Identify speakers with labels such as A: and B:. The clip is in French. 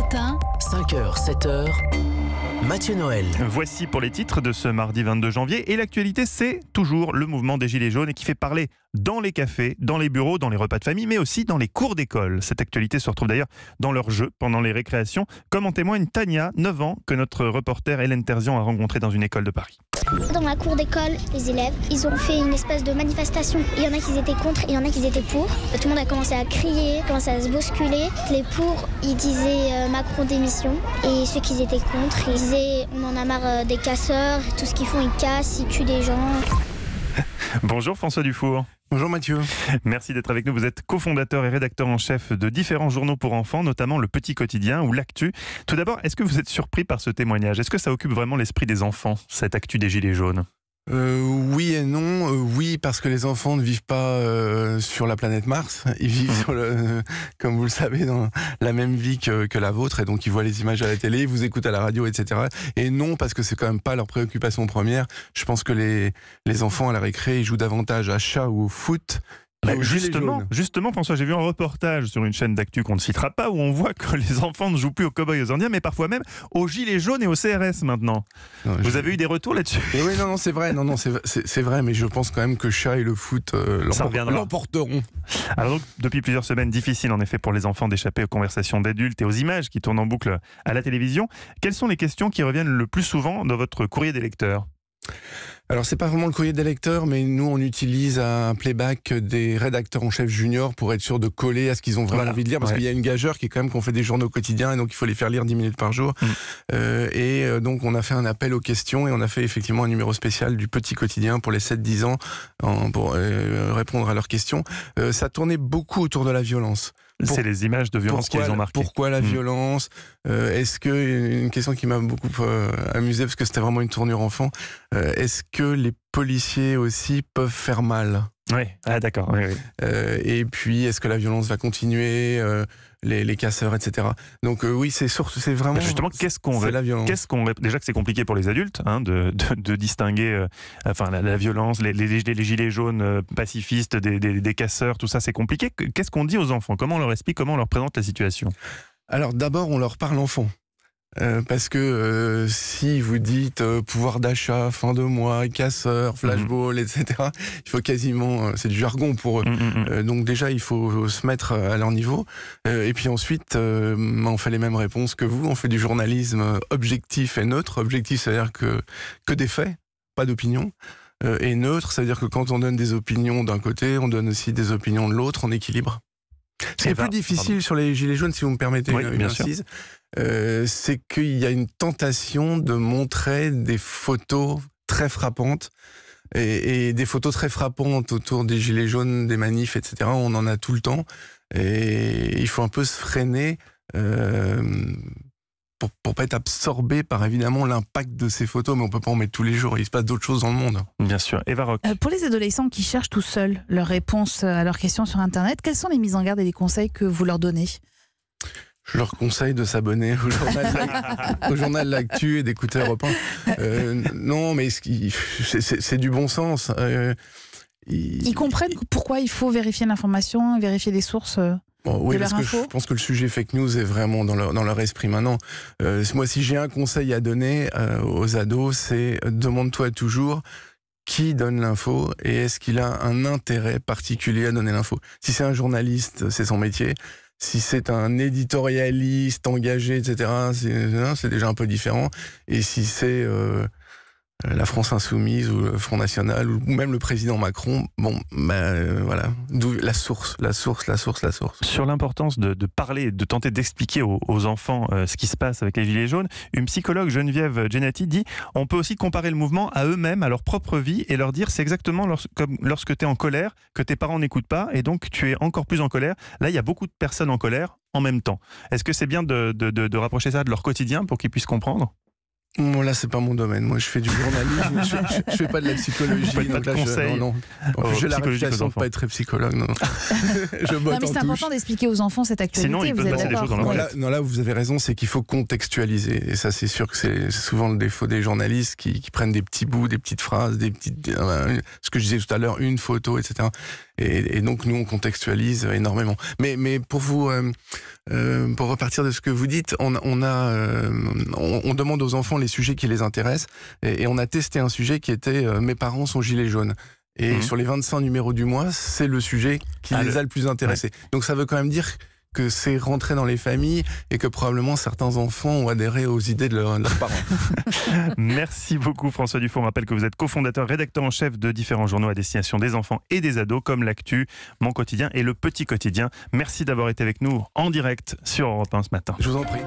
A: matin,
B: 5h, 7h, Mathieu Noël.
C: Voici pour les titres de ce mardi 22 janvier. Et l'actualité, c'est toujours le mouvement des Gilets jaunes et qui fait parler dans les cafés, dans les bureaux, dans les repas de famille, mais aussi dans les cours d'école. Cette actualité se retrouve d'ailleurs dans leurs jeux pendant les récréations, comme en témoigne Tania, 9 ans, que notre reporter Hélène Terzian a rencontrée dans une école de Paris.
D: Dans ma cour d'école, les élèves, ils ont fait une espèce de manifestation. Il y en a qui étaient contre, il y en a qui étaient pour. Tout le monde a commencé à crier, commencé à se bousculer. Les pour, ils disaient Macron démission. Et ceux qui étaient contre, ils disaient on en a marre des casseurs, tout ce qu'ils font, ils cassent, ils tuent des gens.
C: Bonjour François Dufour.
E: Bonjour Mathieu.
C: Merci d'être avec nous. Vous êtes cofondateur et rédacteur en chef de différents journaux pour enfants, notamment Le Petit Quotidien ou L'Actu. Tout d'abord, est-ce que vous êtes surpris par ce témoignage? Est-ce que ça occupe vraiment l'esprit des enfants, cette actu des Gilets jaunes?
E: Oui et non. Oui, parce que les enfants ne vivent pas sur la planète Mars. Ils vivent sur comme vous le savez, dans la même vie que la vôtre. Et donc, ils voient les images à la télé, ils vous écoutent à la radio, etc. Et non, parce que c'est quand même pas leur préoccupation première. Je pense que les enfants à la récré, ils jouent davantage à chat ou au foot.
C: Justement, François, j'ai vu un reportage sur une chaîne d'actu qu'on ne citera pas où on voit que les enfants ne jouent plus aux cow-boys aux Indiens, mais parfois même aux Gilets jaunes et au CRS maintenant. Non, vous avez eu des retours là-dessus?
E: Oui, non, c'est vrai. Non, c'est vrai, mais je pense quand même que chat et le foot l'emporteront.
C: Alors donc, depuis plusieurs semaines, difficile en effet pour les enfants d'échapper aux conversations d'adultes et aux images qui tournent en boucle à la télévision. Quelles sont les questions qui reviennent le plus souvent dans votre courrier des lecteurs?
E: Alors c'est pas vraiment le courrier des lecteurs, mais nous on utilise un playback des rédacteurs en chef juniors pour être sûr de coller à ce qu'ils ont vraiment envie de lire, parce qu'il y a une gageure qui est quand même qu'on fait des journaux quotidiens et donc il faut les faire lire 10 minutes par jour. Donc on a fait un appel aux questions et on a fait effectivement un numéro spécial du Petit Quotidien pour les 7-10 ans pour répondre à leurs questions. Ça tournait beaucoup autour de la violence.
C: C'est les images de violence qui les ont marquées.
E: Pourquoi la violence? Est-ce que, une question qui m'a beaucoup amusé parce que c'était vraiment une tournure enfant, est-ce que les policiers aussi peuvent faire mal?
C: Oui, d'accord. Oui.
E: Et puis, est-ce que la violence va continuer, les casseurs, etc. Donc oui, c'est vraiment...
C: Justement, déjà que c'est compliqué pour les adultes de distinguer la violence, les gilets jaunes pacifistes, des casseurs, tout ça c'est compliqué. Qu'est-ce qu'on dit aux enfants? Comment on leur explique, comment on leur présente la situation?
E: Alors d'abord, on leur parle enfant. Parce que si vous dites pouvoir d'achat, fin de mois, casseur, flashball, etc., il faut quasiment, c'est du jargon pour eux. Donc déjà, il faut se mettre à leur niveau. Et puis ensuite, on fait les mêmes réponses que vous. On fait du journalisme objectif et neutre. Objectif, c'est-à-dire que des faits, pas d'opinion. Et neutre, c'est-à-dire que quand on donne des opinions d'un côté, on donne aussi des opinions de l'autre en équilibre. Ce qui est plus difficile sur les Gilets jaunes, si vous me permettez une incise, c'est qu'il y a une tentation de montrer des photos très frappantes et des photos très frappantes autour des Gilets jaunes, des manifs, etc. On en a tout le temps et il faut un peu se freiner pour pas être absorbé par évidemment l'impact de ces photos, mais on peut pas en mettre tous les jours, il se passe d'autres choses dans le monde.
C: Bien sûr. Eva Rock.
A: Pour les adolescents qui cherchent tout seuls leurs réponses à leurs questions sur Internet, quelles sont les mises en garde et les conseils que vous leur donnez?
E: Je leur conseille de s'abonner au journal L'Actu et d'écouter Europe 1. Non, mais c'est du bon sens.
A: Ils comprennent pourquoi il faut vérifier l'information, vérifier les sources
E: oui, parce que je pense que le sujet fake news est vraiment dans leur esprit maintenant. Moi, si j'ai un conseil à donner aux ados, c'est demande-toi toujours qui donne l'info et est-ce qu'il a un intérêt particulier à donner l'info. Si c'est un journaliste, c'est son métier. Si c'est un éditorialiste engagé, etc., c'est déjà un peu différent. Et si c'est la France Insoumise ou le Front National ou même le président Macron, voilà, d'où la source.
C: Sur l'importance de parler, de tenter d'expliquer aux enfants ce qui se passe avec les Gilets jaunes, une psychologue, Geneviève Genati, dit on peut aussi comparer le mouvement à eux-mêmes, à leur propre vie et leur dire c'est exactement comme lorsque tu es en colère, que tes parents n'écoutent pas et donc tu es encore plus en colère. Là, il y a beaucoup de personnes en colère en même temps. Est-ce que c'est bien de rapprocher ça de leur quotidien pour qu'ils puissent comprendre?
E: Bon, là, c'est pas mon domaine. Moi, je fais du journalisme. je fais pas de la psychologie.
C: Donc là,
E: non. En plus, j'ai la réputation de pas être très psychologue. Non,
A: mais c'est important d'expliquer aux enfants cette actualité.
C: Sinon, ils peuvent passer des choses dans leur tête.
E: Là, vous avez raison, c'est qu'il faut contextualiser. Et ça, c'est sûr que c'est souvent le défaut des journalistes qui prennent des petits bouts, des petites phrases, ce que je disais tout à l'heure, une photo, etc. Et donc nous on contextualise énormément. Mais pour vous, pour repartir de ce que vous dites, on demande aux enfants les sujets qui les intéressent, et on a testé un sujet qui était mes parents sont gilets jaunes. Et sur les 25 numéros du mois, c'est le sujet qui les a le plus intéressés. Ouais. Donc ça veut quand même dire que c'est rentré dans les familles et que probablement certains enfants ont adhéré aux idées de leurs parents.
C: Merci beaucoup François Dufour. On rappelle que vous êtes cofondateur, rédacteur en chef de différents journaux à destination des enfants et des ados comme l'Actu, Mon Quotidien et Le Petit Quotidien. Merci d'avoir été avec nous en direct sur Europe 1 ce matin.
E: Je vous en prie.